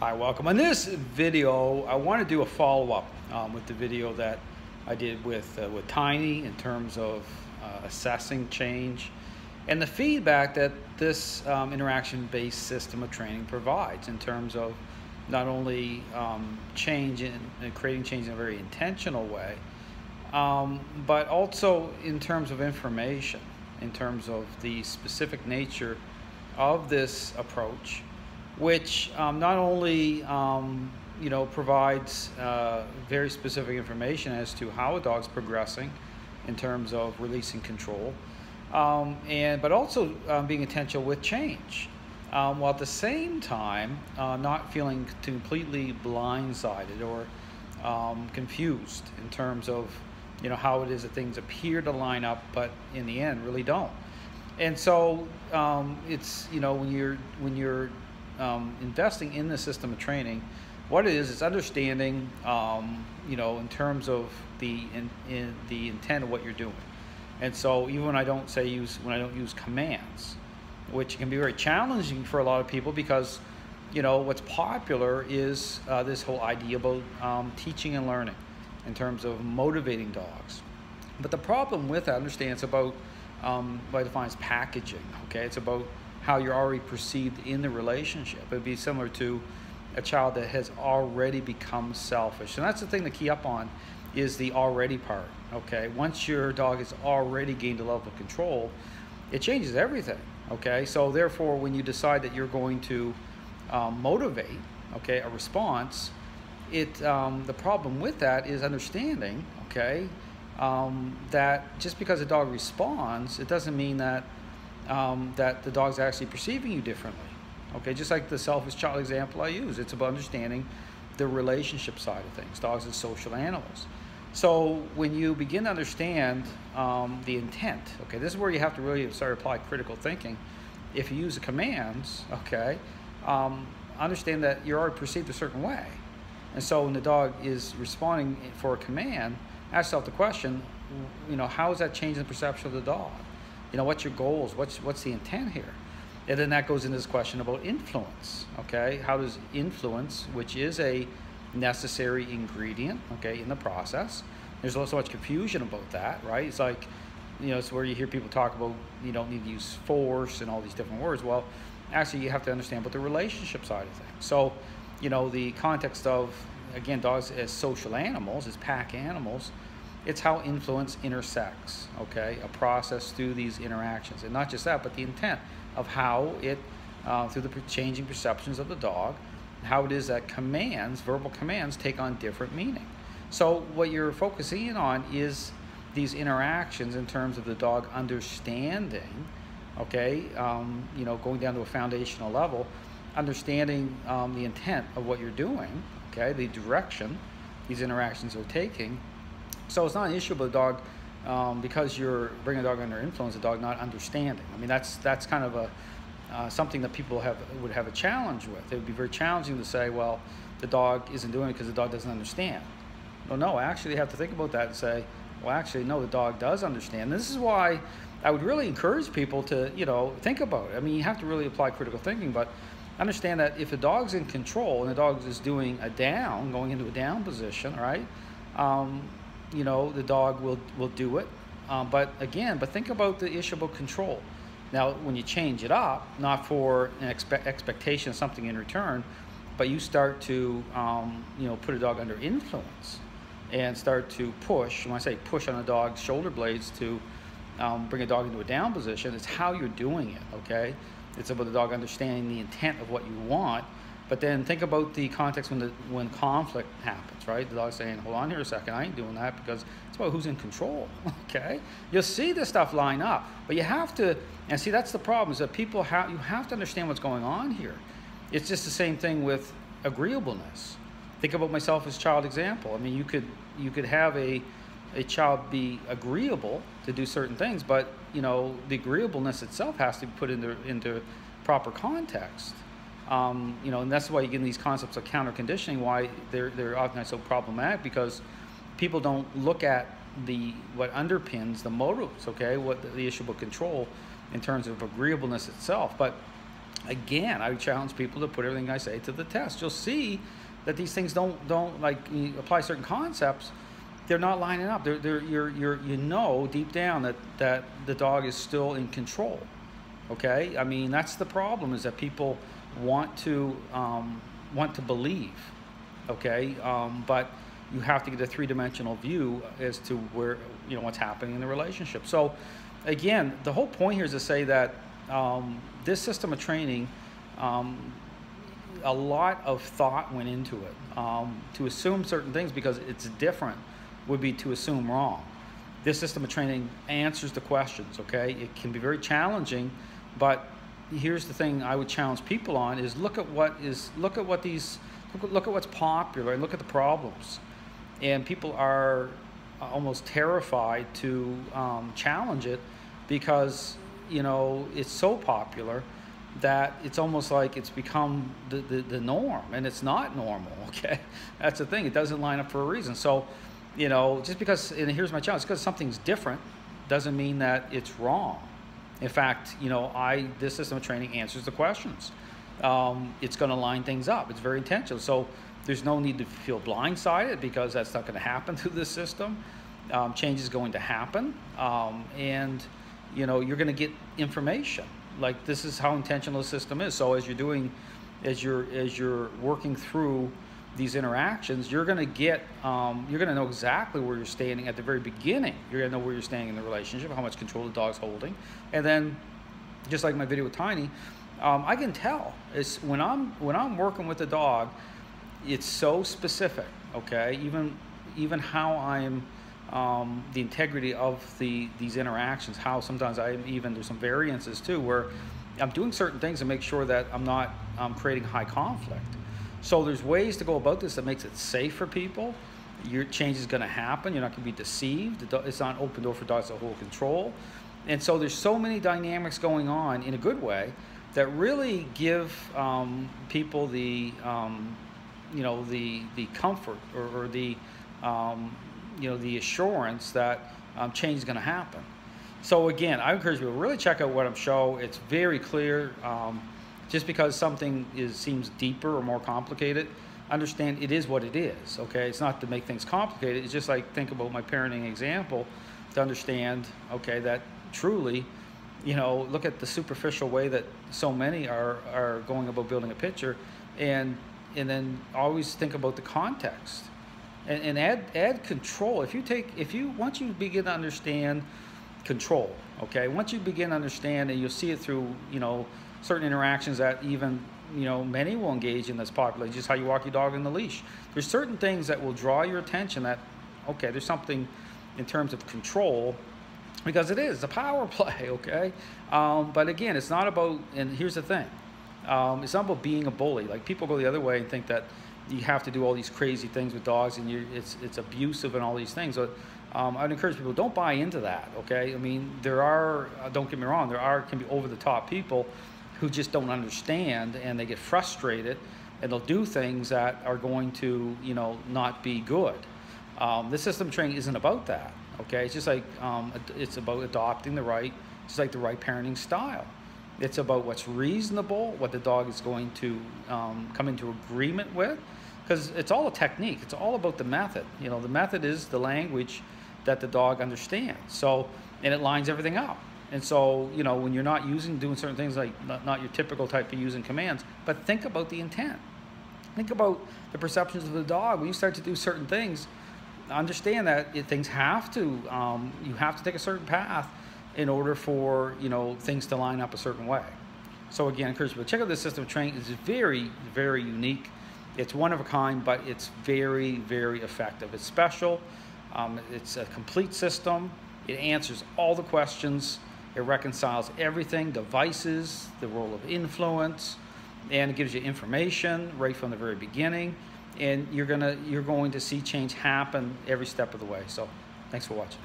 Hi, welcome. In this video, I want to do a follow-up with the video that I did with Tiny in terms of assessing change and the feedback that this interaction-based system of training provides in terms of not only change and creating change in a very intentional way, but also in terms of information, in terms of the specific nature of this approach, which not only provides very specific information as to how a dog's progressing in terms of releasing control, but also being intentional with change, while at the same time not feeling completely blindsided or confused in terms of how it is that things appear to line up, but in the end really don't. And so it's when you're investing in the system of training, what it is understanding, in terms of the intent of what you're doing. And so even when I don't use commands, which can be very challenging for a lot of people because, what's popular is this whole idea about teaching and learning in terms of motivating dogs. But the problem with that, understand, it's about what I define as packaging. Okay, it's about how you're already perceived in the relationship. It'd be similar to a child that has already become selfish. And that's the thing to key up on, is the already part. Okay, once your dog has already gained a level of control, it changes everything. Okay, so therefore when you decide that you're going to motivate, a response, the problem with that is understanding, that just because a dog responds, it doesn't mean that that the dog's actually perceiving you differently. Okay, just like the selfish child example I use, it's about understanding the relationship side of things. Dogs are social animals. So when you begin to understand the intent, this is where you have to really start to apply critical thinking. If you use the commands, understand that you're already perceived a certain way. And so when the dog is responding for a command, ask yourself the question, how is that changing the perception of the dog? What's your goals? What's the intent here? And then that goes into this question about influence. How does influence, which is a necessary ingredient, in the process, there's so much confusion about that, right? It's like, it's where you hear people talk about you don't need to use force and all these different words. Well, actually, you have to understand about the relationship side of things. So, the context of, again, dogs as social animals, as pack animals, it's how influence intersects, a process through these interactions. And not just that, but the intent of how it, through the changing perceptions of the dog, how it is that commands, verbal commands, take on different meaning. So what you're focusing in on is these interactions in terms of the dog understanding, going down to a foundational level, understanding the intent of what you're doing, the direction these interactions are taking. So it's not an issue about a dog because you're bringing a dog under influence, a dog not understanding. I mean, that's kind of something that people would have a challenge with. It would be very challenging to say, well, the dog isn't doing it because the dog doesn't understand. Well, no, actually you have to think about that and say, well, actually, no, the dog does understand. And this is why I would really encourage people to, think about it. I mean, you have to really apply critical thinking, but understand that if a dog's in control and the dog is doing a down, going into a down position, right? The dog will do it. But think about the issue about control. Now, when you change it up, not for an expectation of something in return, but you start to, put a dog under influence and start to push. When I say push on a dog's shoulder blades to bring a dog into a down position, it's how you're doing it, It's about the dog understanding the intent of what you want. But then think about the context when conflict happens, right? The dog's saying, hold on here a second, I ain't doing that, because it's about who's in control, You'll see this stuff line up, but you have to, and see, that's the problem, is that you have to understand what's going on here. It's just the same thing with agreeableness. Think about my selfish child example. I mean, you could have a child be agreeable to do certain things, but, the agreeableness itself has to be put into proper context. And that's why you get these concepts of counter conditioning, why they're often so problematic, because people don't look at what underpins the motives, what the issue of control in terms of agreeableness itself. But again, I challenge people to put everything I say to the test. You'll see that these things don't like, you apply certain concepts, they're not lining up. You know deep down that the dog is still in control. Okay, I mean, that's the problem, is that people want to believe. Okay, but you have to get a three-dimensional view as to where, you know, what's happening in the relationship. So again, the whole point here is to say that this system of training, a lot of thought went into it. To assume certain things because it's different would be to assume wrong. This system of training answers the questions. Okay, it can be very challenging, but here's the thing I would challenge people on is look at what's popular and look at the problems. And people are almost terrified to challenge it because, you know, it's so popular that it's almost like it's become the norm, and it's not normal. Okay, that's the thing, it doesn't line up for a reason. So, you know, just because, and here's my challenge, because something's different doesn't mean that it's wrong. In fact, you know, this system of training answers the questions. It's going to line things up. It's very intentional. So there's no need to feel blindsided because that's not going to happen through this system. Change is going to happen, and you know, you're going to get information. Like, this is how intentional the system is. So as you're working through these interactions, you're going to get, you're going to know exactly where you're standing at the very beginning. You're going to know where you're standing in the relationship, how much control the dog's holding, and then, just like my video with Tiny, I can tell. It's when I'm working with the dog, it's so specific. Okay, even how I'm, the integrity of these interactions. How sometimes there's some variances too, where I'm doing certain things to make sure that I'm not creating high conflict. So there's ways to go about this that makes it safe for people. Your change is going to happen. You're not going to be deceived. It's not an open door for dogs to hold control. And so there's so many dynamics going on in a good way that really give people the, you know, the comfort or the, you know, the assurance that change is going to happen. So again, I encourage people to really check out what I'm showing. It's very clear. Just because something seems deeper or more complicated, understand it is what it is. Okay, it's not to make things complicated. It's just like, think about my parenting example to understand, okay, that truly, you know, look at the superficial way that so many are going about building a picture, and then always think about the context, and add control. Once you begin to understand control, okay, once you begin to understand, and you'll see it through, you know, certain interactions that even, you know, many will engage in that's popular, just how you walk your dog on the leash. There's certain things that will draw your attention that, okay, there's something in terms of control, because it is a power play, okay? But again, it's not about, and here's the thing, it's not about being a bully. Like, people go the other way and think that you have to do all these crazy things with dogs and it's abusive and all these things. So, I'd encourage people, don't buy into that, okay? I mean, there are, don't get me wrong, can be over-the-top people who just don't understand, and they get frustrated, and they'll do things that are going to, you know, not be good. This system training isn't about that, okay? It's just like, it's about adopting the right parenting style. It's about what's reasonable, what the dog is going to come into agreement with, because it's all a technique. It's all about the method. You know, the method is the language that the dog understands. So, and it lines everything up. And so, you know, when you're not doing certain things, like not your typical type of using commands, but think about the intent. Think about the perceptions of the dog. When you start to do certain things, understand that things have to, you have to take a certain path in order for, you know, things to line up a certain way. So again, I encourage people to check out this system of training. It's very, very unique. It's one of a kind, but it's very, very effective. It's special. It's a complete system. It answers all the questions. It reconciles everything, devices, the role of influence, and it gives you information right from the very beginning. And you're going to see change happen every step of the way. So thanks for watching.